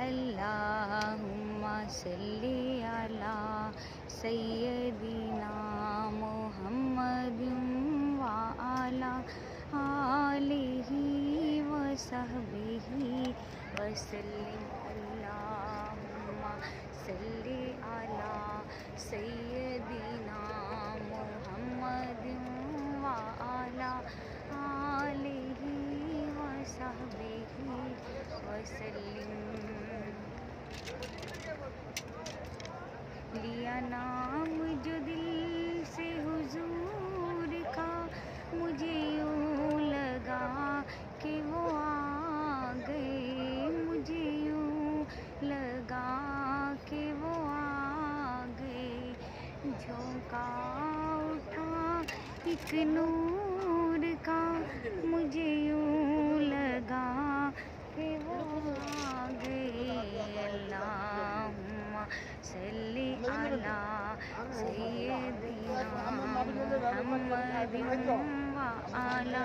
اللہم صلی علی سیدنا محمد وعلی آلہ وصحبہ وسلم. اللہم صلی علی سیدنا محمد وعلی آلہ وصحبہ وسلم. لیا نام جو دل سے حضور کا، مجھے یوں لگا کہ وہ آ گئے، مجھے یوں لگا کہ وہ آ گئے. جھونکا اٹھا ایک نور کا، مجھے یوں لگا کہ وہ آ گئے. اللہم صلی علی سیدنا محمد وعلی آلہ